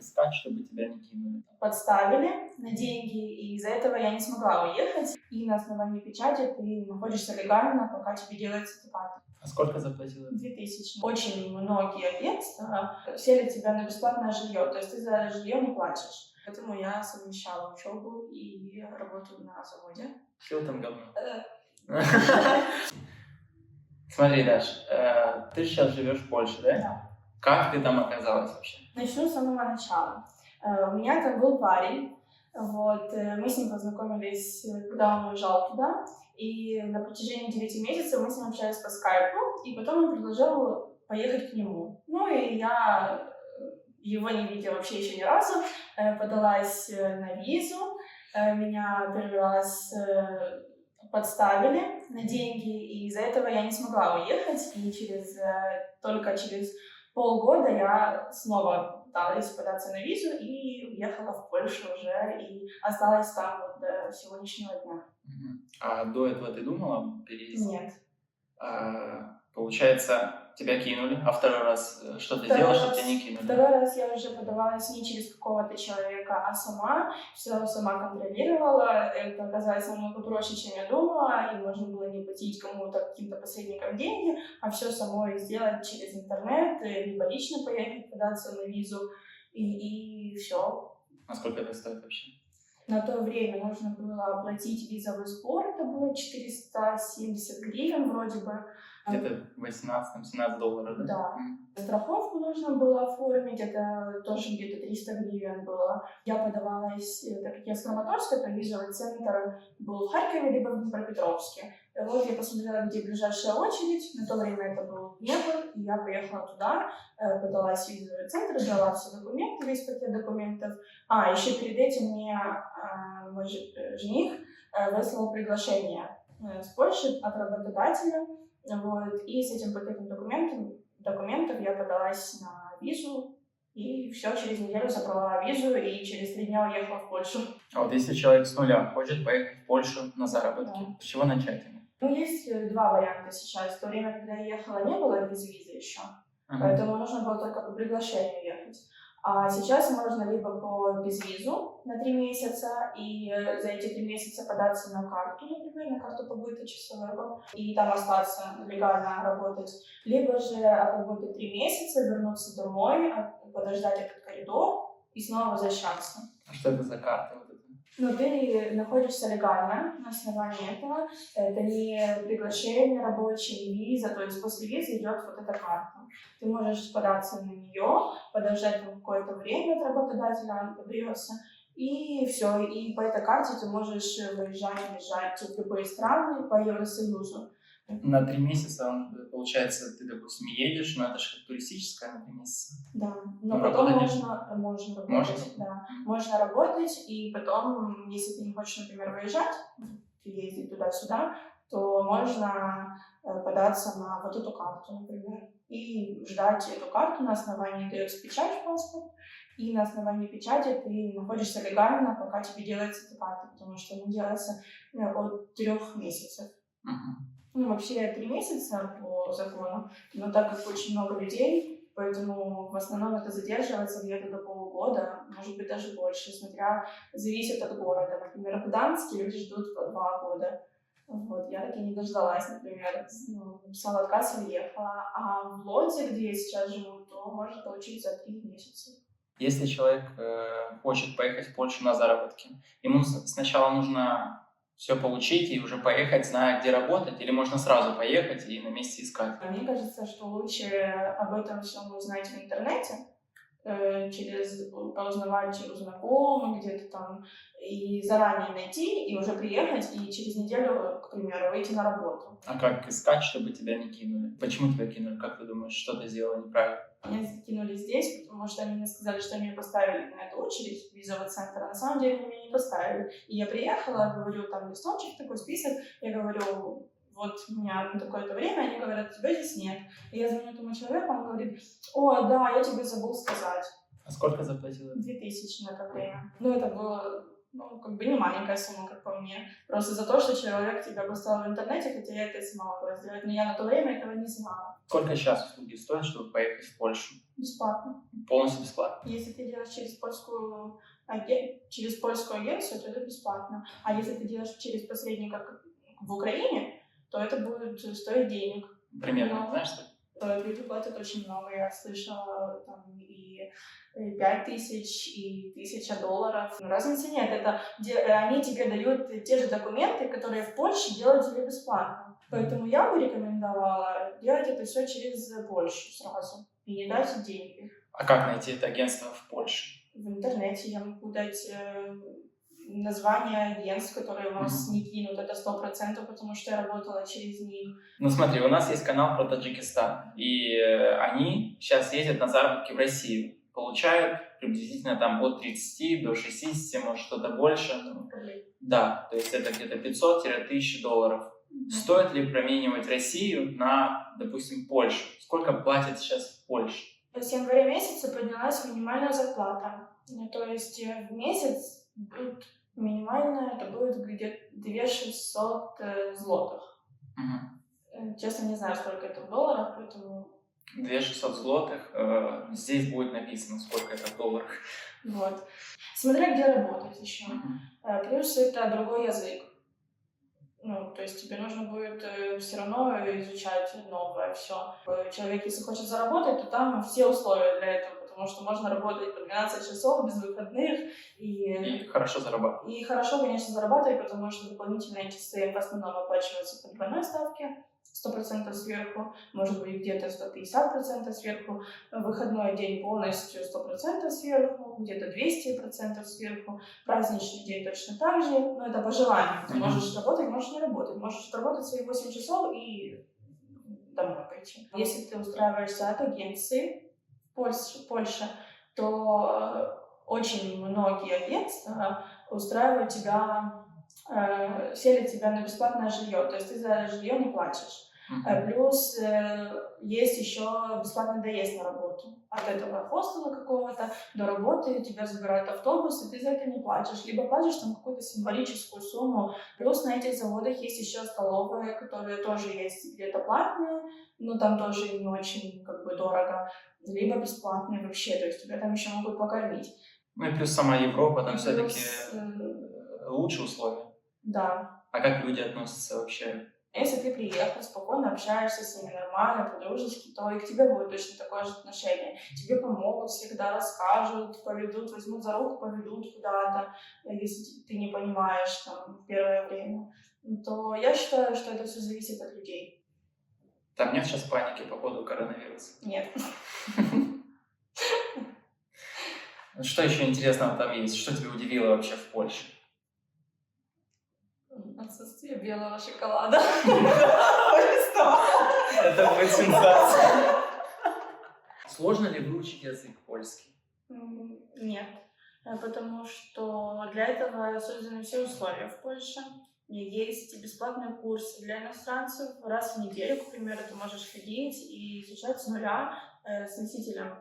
искать, чтобы тебя не кинули? Подставили на деньги, и из-за этого я не смогла уехать. И на основании печати ты находишься легально, пока тебе делается сертификат. А сколько заплатила? 2000. Очень многие агентства селят тебя на бесплатное жилье, то есть ты за жилье не платишь. Поэтому я совмещала учебу и работу на заводе. Хилтон говно. Смотри, Даш, ты сейчас живешь в Польше, да? Да. Как ты там оказалась вообще? Начну с самого начала. У меня там был парень. Мы с ним познакомились, когда он уезжал туда. И на протяжении 9 месяцев мы с ним общались по скайпу. И потом он предложил поехать к нему. Ну и я его не видела вообще еще ни разу. Подалась на визу. Меня первый раз подставили на деньги, и из-за этого я не смогла уехать. И только через полгода я снова пыталась податься на визу и уехала в Польшу уже, и осталась там вот до сегодняшнего дня. А до этого ты думала переезд? Нет. Получается, тебя кинули, а второй раз что ты сделала, чтобы тебя не кинули? Второй раз я уже подавалась не через какого-то человека, а сама, все сама контролировала. Это оказалось намного проще, чем я думала, и можно было не платить кому-то, каким-то посредникам деньги, а все самой сделать через интернет, либо лично поехать податься на визу, и все. А сколько это стоит вообще? На то время нужно было оплатить визовый сбор, это было 470 гривен вроде бы. Где-то 18-17 долларов, да? Да. Страховку нужно было оформить, это тоже где-то 300 гривен было. Я подавалась, так как я с Краматорска, то визовый центр был в Харькове, либо в Днепропетровске. Вот я посмотрела, где ближайшая очередь, на то время это был Днепр, и я поехала туда, подалась в визовый центр, дала все документы, весь пакет документов. Еще перед этим мне мой жених выслал приглашение с Польши от работодателя. И с этим пакетом документов я подалась на визу, и все, через неделю забрала визу, и через 3 дня уехала в Польшу. А вот если человек с нуля хочет поехать в Польшу на заработки, с чего начать? Есть два варианта сейчас. В то время, когда я ехала, не было без визы еще, поэтому нужно было только по приглашению ехать. А сейчас можно либо по безвизу на 3 месяца, и за эти 3 месяца податься на карту, например, на карту побыта часового, и там остаться легально работать. Либо же отработать 3 месяца, вернуться домой, подождать этот коридор и снова возвращаться. А что это за карта? Ты находишься легально на основании этого. Это не приглашение рабочее, не виза. То есть после визы идет вот эта карта. Ты можешь податься на нее, подождать какое-то время от работодателя, он подается, и все. И по этой карте ты можешь выезжать в любые страны по Евросоюзу. На 3 месяца, получается, ты, допустим, едешь, но это же как туристическая на 3 месяца. Да, но потом можно работать. Да. Можно работать, и потом, если ты не хочешь, например, выезжать, ездить туда-сюда, то можно податься на вот эту карту, например, и ждать эту карту. На основании дается печать в паспорт, и на основании печати ты находишься легально, пока тебе делается сертификат, потому что он делается от 3 месяцев. Вообще 3 месяца по закону, но так как очень много людей, поэтому в основном это задерживается где-то до полугода, может быть даже больше, зависит от города. Например, в Гданске люди ждут по 2 года. Я так и не дождалась, например, написала отказ и уехала. А в Лодзе, где я сейчас живу, то может получиться 3 месяца. Если человек хочет поехать в Польшу на заработки, ему сначала нужно все получить и уже поехать, зная, где работать, или можно сразу поехать и на месте искать? Мне кажется, что лучше об этом всем узнать в интернете, поузнавать у знакомых где-то там, и заранее найти, и уже приехать, и через неделю, к примеру, выйти на работу. А как искать, чтобы тебя не кинули? Почему тебя кинули? Как ты думаешь, что ты сделала неправильно? Меня кинули здесь, потому что они мне сказали, что меня поставили на эту очередь визового центра. На самом деле меня не поставили. И я приехала, говорю, там листочек, такой список, я говорю, вот у меня на такое-то время, они говорят, тебя здесь нет. И я звоню этому человеку, он говорит, о, да, я тебе забыл сказать. А сколько заплатила? 2000 на это время. Это было Ну, как бы не маленькая сумма, как по мне. Просто за то, что человек тебя поставил в интернете, хотя я это и сама могла сделать, но я на то время этого не знала. Сколько сейчас услуги стоят, чтобы поехать в Польшу? Бесплатно. Полностью бесплатно? Если ты делаешь через польскую агенцию, то это бесплатно. А если ты делаешь через посредника в Украине, то это будет стоить денег. Примерно, знаешь, что? Люди платят очень много. Я слышала там и 5000, и $1000. Но разницы нет. Это они тебе дают те же документы, которые в Польше делают тебе бесплатно. Поэтому я бы рекомендовала делать это все через Польшу сразу и не дать деньги. А как найти это агентство в Польше? В интернете я могу дать название агентств, которые вас не кинут, это 100%, потому что я работала через них. Ну смотри, у нас есть канал про Таджикистан, и они сейчас ездят на заработки в Россию, получают приблизительно там от 30 до 60, может что-то больше. Да, то есть это где-то $500–1000. Стоит ли променивать Россию на, допустим, Польшу? Сколько платят сейчас в Польше? С января месяца поднялась минимальная зарплата. То есть в месяц будет минимальная, это будет где-то 2600 злотых. Честно, не знаю, сколько это в долларах, поэтому... 2600 злотых. Здесь будет написано, сколько это в долларах. Вот. Смотря где работать еще. Плюс это другой язык. Ну, то есть тебе нужно будет все равно изучать новое все. Человек, если хочет заработать, то там все условия для этого, потому что можно работать по 12 часов без выходных. И хорошо зарабатывать. И хорошо, конечно, зарабатывать, потому что дополнительные часы в основном оплачиваются по двойной ставке. 100% сверху, может быть, где-то 150% сверху, выходной день полностью 100% сверху, где-то 200% сверху, праздничный день точно так же, но это по желанию. Ты можешь работать, можешь не работать, можешь работать свои 8 часов и домой пойти. Если ты устраиваешься от агенции в Польше, то очень многие агентства устраивают тебя, селят тебя на бесплатное жилье, то есть ты за жилье не платишь. Плюс есть еще бесплатный доезд на работу. От этого хостела какого-то до работы тебя забирают автобус, и ты за это не платишь. Либо платишь там какую-то символическую сумму. Плюс на этих заводах есть еще столовые, которые тоже есть где-то платные, но там тоже не очень как бы дорого. Либо бесплатные вообще, то есть тебя там еще могут покормить. Ну и плюс сама Европа, там все-таки лучше условия. Да. А как люди относятся вообще? Если ты приехал, спокойно общаешься с ними нормально, по-дружески, то и к тебе будет точно такое же отношение. Тебе помогут, всегда расскажут, поведут, возьмут за руку, поведут куда-то, если ты не понимаешь там в первое время. То я считаю, что это все зависит от людей. Там нет сейчас паники по поводу коронавируса? Нет. Что еще интересного там есть? Что тебя удивило вообще в Польше? Отсутствие белого шоколада. Это будет сенсация. Сложно ли выучить язык польский? Нет, потому что для этого созданы все условия в Польше. Есть бесплатные курсы для иностранцев. Раз в неделю, к примеру, ты можешь ходить и изучать с нуля с носителем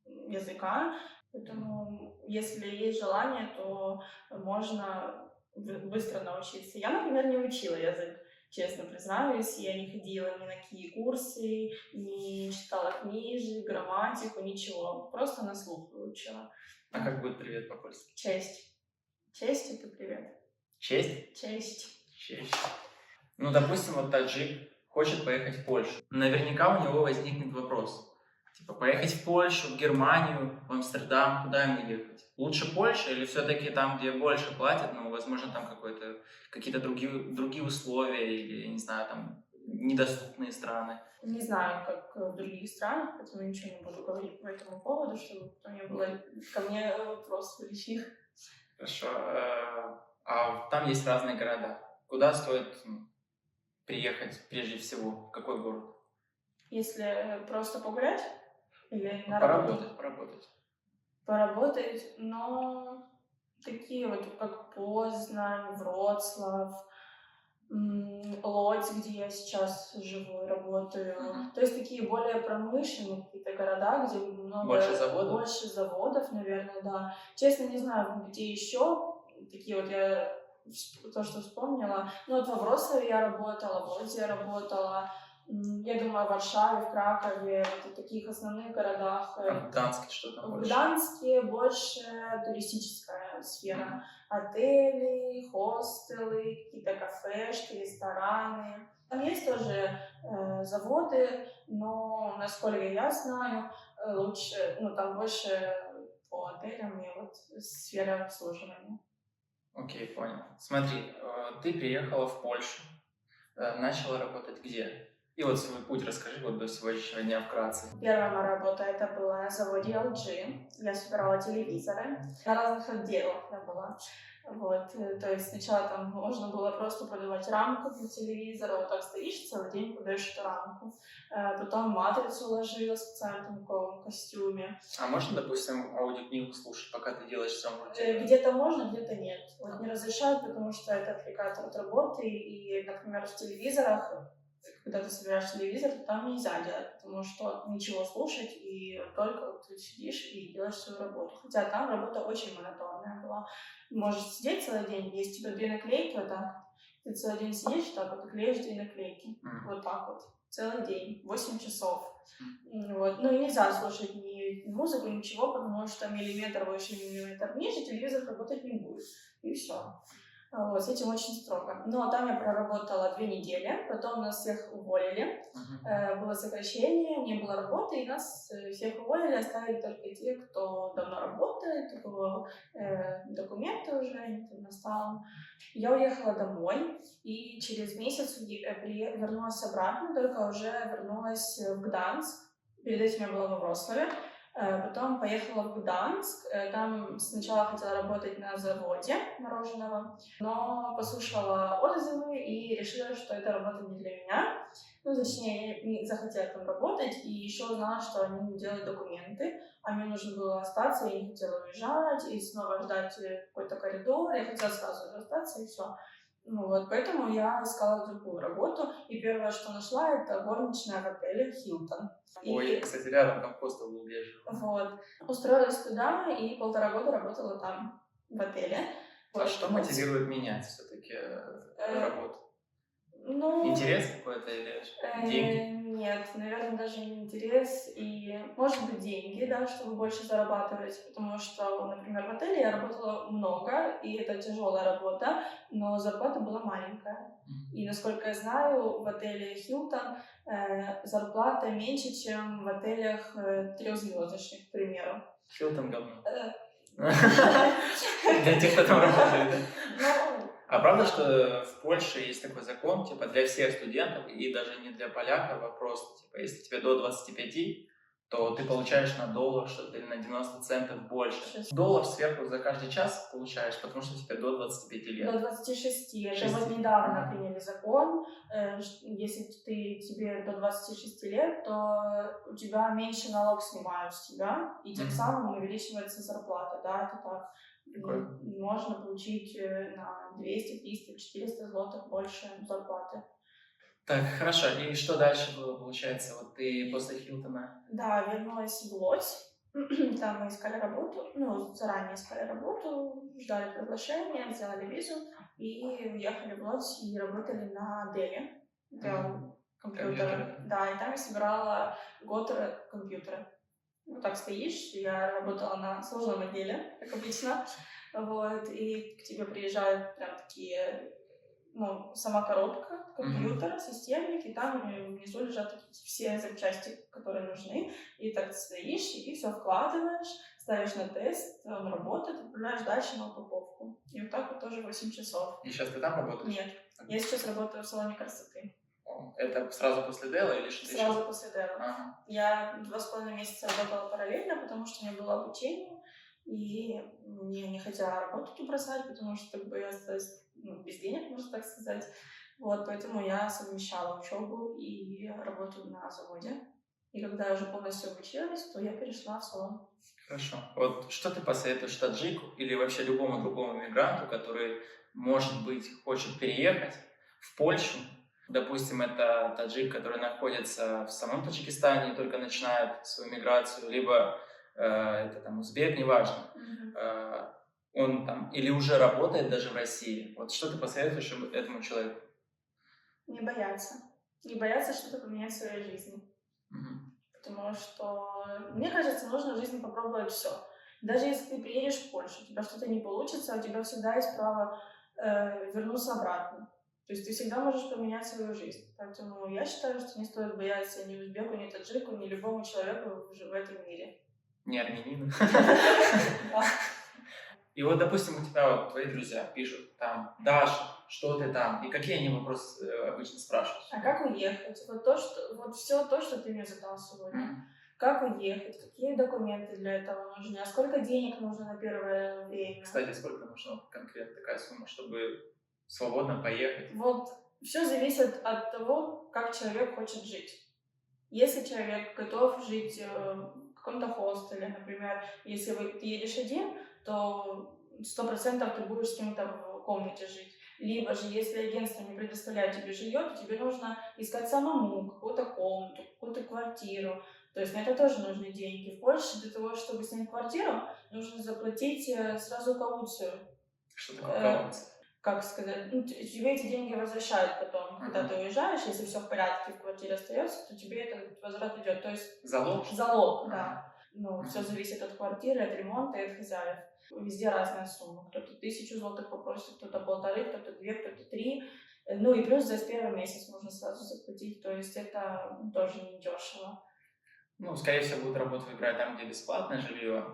языка. Поэтому, если есть желание, то можно быстро научиться. Я, например, не учила язык, честно признаюсь. Я не ходила ни на какие курсы, не читала книжек, грамматику, ничего. Просто на слух выучила. А как будет привет по-польски? Честь. Честь — это привет. Честь? Честь. Честь. Ну, допустим, вот таджик хочет поехать в Польшу. Наверняка у него возникнет вопрос. Типа, поехать в Польшу, в Германию, в Амстердам, куда ему ехать? Лучше Польша или все-таки там, где больше платят, но, возможно, там какие-то другие условия или, не знаю, там, недоступные страны? Не знаю, как в других странах, поэтому ничего не буду говорить по этому поводу, чтобы потом не было ко мне вопросов лишних. Хорошо. А там есть разные города. Куда стоит приехать прежде всего? В какой город? Если просто погулять? Или на Поработать. Поработать, но такие вот, как Познань, Вроцлав, Лодзь, где я сейчас живу и работаю. То есть такие более промышленные какие-то города, где много... Больше заводов? Больше заводов, наверное, да. Честно, не знаю, где еще. такие вот я то, что вспомнила. Ну, вот во Вроцлаве я работала, в Лодзе я работала, я думаю, в Варшаве, в Кракове, вот в таких основных городах. А в Гданске что там В больше? Гданске больше туристическая сфера. Отели, хостелы, какие-то кафешки, рестораны. Там есть тоже заводы, но, насколько я знаю, лучше, ну, там больше по отелям и вот сфера обслуживания. Окей, понял. Смотри, ты приехала в Польшу, начала работать где? И вот свой путь расскажи вот до сегодняшнего дня вкратце. Первая моя работа это была на заводе LG. Я собирала телевизоры. На разных отделах я была. Вот, то есть сначала там можно было просто подавать рамку для телевизора, вот так стоишь целый день, подаешь эту рамку. Потом матрицу ложила в специальном таком костюме. А можно, допустим, аудиокнигу слушать, пока ты делаешь сам рутину? Где-то можно, где-то нет. Вот не разрешают, потому что это отвлекает от работы. И, например, в телевизорах, когда ты собираешь телевизор, то там нельзя делать, потому что ничего слушать, и только вот ты сидишь и делаешь свою работу. Хотя там работа очень монотонная была. Можешь сидеть целый день, есть у тебя 2 наклейки, вот так. Ты целый день сидишь, так вот, и клеишь 2 наклейки. Вот так вот. Целый день, 8 часов. Вот. Ну и нельзя слушать ни музыку, ничего, потому что миллиметр выше, миллиметр ниже телевизор работать не будет. И все. Вот, с этим очень строго. Но там я проработала 2 недели, потом нас всех уволили, было сокращение, не было работы, и нас всех уволили, оставили только те, кто давно работает, у кого документы уже настал. Я уехала домой, и через месяц вернулась обратно, только уже вернулась в Гданск. Перед этим я была во Вроцлаве. Потом поехала в Гданск, там сначала хотела работать на заводе мороженого, но послушала отзывы и решила, что эта работа не для меня. Ну, точнее, не захотела там работать, и еще узнала, что они не делают документы, а мне нужно было остаться, я не хотела уезжать, и снова ждать какой-то коридор, я хотела сразу же остаться, и все. Ну вот, поэтому я искала другую работу, и первое, что нашла, это горничная в отеле «Хилтон». Ой, кстати, рядом там хостел был, где я жил. Вот. Устроилась туда и 1,5 года работала там, в отеле. А что мотивирует менять все-таки работу? Ну, Интерес какой-то или деньги? Нет, наверное, даже не интерес и, может быть, деньги, да, чтобы больше зарабатывать, потому что, например, в отеле я работала много, и это тяжелая работа, но зарплата была маленькая. И, насколько я знаю, в отеле Hilton зарплата меньше, чем в отелях 3-звездочных, к примеру. Hilton говно. Для тех, кто там работает, да? А правда, что в Польше есть такой закон, типа, для всех студентов, и даже не для поляков, а просто, типа, если тебе до 25, то ты получаешь на доллар что-то или на 90 центов больше. Доллар сверху за каждый час получаешь, потому что тебе до 25 лет. До 26. Это вот недавно приняли закон. Если тебе до 26 лет, то у тебя меньше налог снимают с тебя, и тем самым увеличивается зарплата. Да, это так. Можно получить на 200, 300, 400 злотых больше зарплаты. Так, хорошо. И что дальше было, получается? Вот ты после Хилтона? Да, вернулась в Лодзь. Там мы искали работу, заранее искали работу, ждали приглашения, сделали визу и уехали в Лодзь и работали на Деле. Компьютеры. Да, и там я собирала компьютеры. Вот так стоишь, я работала на сложном отделе, как обычно, вот, и к тебе приезжают прям такие, сама коробка, компьютер, системник, и там внизу лежат все запчасти, которые нужны, и так стоишь, и все вкладываешь, ставишь на тест, он работает, отправляешь дальше на упаковку. И вот так вот тоже 8 часов. И сейчас ты там работаешь? Нет, я сейчас работаю в салоне красоты. Это сразу после Дела или что-то еще? Сразу после Дела. Я 2,5 месяца работала параллельно, потому что у меня было обучение, и мне не хотела работу бросать, потому что я осталась без денег, можно так сказать. Вот, поэтому я совмещала учебу и работу на заводе. И когда я уже полностью обучилась, то я перешла в салон. Хорошо. Вот что ты посоветуешь таджику или вообще любому другому мигранту, который, может быть, хочет переехать в Польшу? Допустим, это таджик, который находится в самом Таджикистане и только начинает свою миграцию, либо это там узбек, неважно. он там или уже работает даже в России. Вот что ты посоветуешь этому человеку? Не бояться. Не бояться что-то поменять в своей жизни. Потому что, мне кажется, нужно в жизни попробовать все. Даже если ты приедешь в Польшу, у тебя что-то не получится, у тебя всегда есть право вернуться обратно. То есть ты всегда можешь поменять свою жизнь. Поэтому я считаю, что не стоит бояться ни узбеку, ни таджику, ни любому человеку в этом мире. Не армянину. И вот, допустим, у тебя вот твои друзья пишут там: Даша, что ты там? И какие они вопросы обычно спрашивают? А как уехать? Вот все то, что ты мне задал сегодня. Как уехать? Какие документы для этого нужны? А сколько денег нужно на первое время? Кстати, сколько нужна конкретно такая сумма, чтобы свободно поехать? Вот все зависит от того, как человек хочет жить. Если человек готов жить в каком-то хостеле, например, если ты едешь один, то 100% ты будешь с кем-то в комнате жить. Либо же, если агентство не предоставляет тебе жилье, то тебе нужно искать самому какую-то комнату, какую-то квартиру. То есть на это тоже нужны деньги. В Польше для того, чтобы снять квартиру, нужно заплатить сразу кауцию. Что такое кауция? Как сказать, тебе эти деньги возвращают потом, когда ты уезжаешь, если все в порядке, в квартире остается, то тебе этот возврат идет. То есть залог? Залог, да. Все зависит от квартиры, от ремонта и от хозяев. Везде разная сумма. Кто-то 1000 злотых попросит, кто-то 1500, кто-то 2, кто-то 3. И плюс за первый месяц можно сразу заплатить. То есть это тоже не дешево. Скорее всего, будет работа выбирать там, где бесплатное жилье.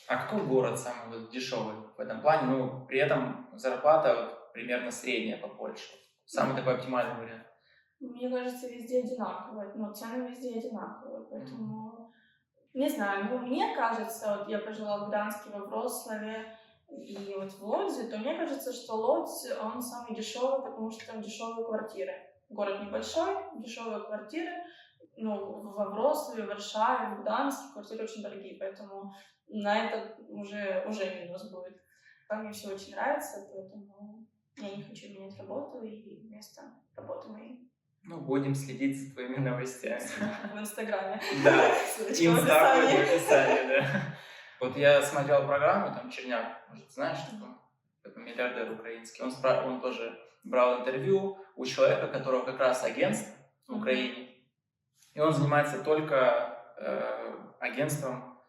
А какой город самый дешевый в этом плане? При этом зарплата примерно средняя по Польше. Самый такой оптимальный вариант. Мне кажется, везде одинаковые. Цены везде одинаковые. Поэтому, не знаю, мне кажется, я пожила в Гданске, во Вроцлаве и в Лодзе, то мне кажется, что Лодзь, он самый дешевый, потому что там дешевые квартиры. Город небольшой, дешевые квартиры. Во Вроцлаве, в Варшаве, в Гданске квартиры очень дорогие, поэтому на это уже минус будет. Там мне все очень нравится, поэтому я не хочу менять работу и место работы моей. Будем следить за твоими новостями. В Инстаграме. Да, ссылочка в описании. Да. Вот я смотрел программу, там Черняк, может, знаешь, такой миллиардер украинский. Он тоже брал интервью у человека, которого как раз агентство в Украине. И он занимается только агентством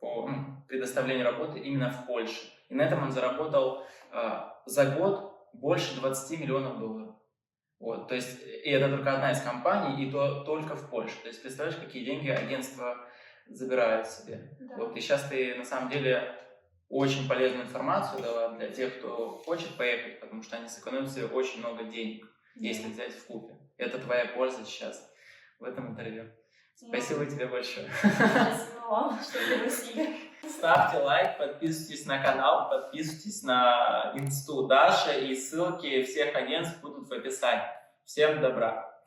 по предоставлению работы именно в Польше. И на этом он заработал за год больше 20 миллионов долларов. Вот, то есть, и это только одна из компаний, и то только в Польше. То есть, представляешь, какие деньги агентство забирает себе. Да. Вот, и сейчас ты, на самом деле, очень полезную информацию дала для тех, кто хочет поехать, потому что они сэкономят себе очень много денег, если взять вкупе. Это твоя польза сейчас в этом интервью. Спасибо тебе большое. Спасибо вам, что пригласили. Ставьте лайк, подписывайтесь на канал, подписывайтесь на инсту Даши, и ссылки всех агентств будут в описании. Всем добра!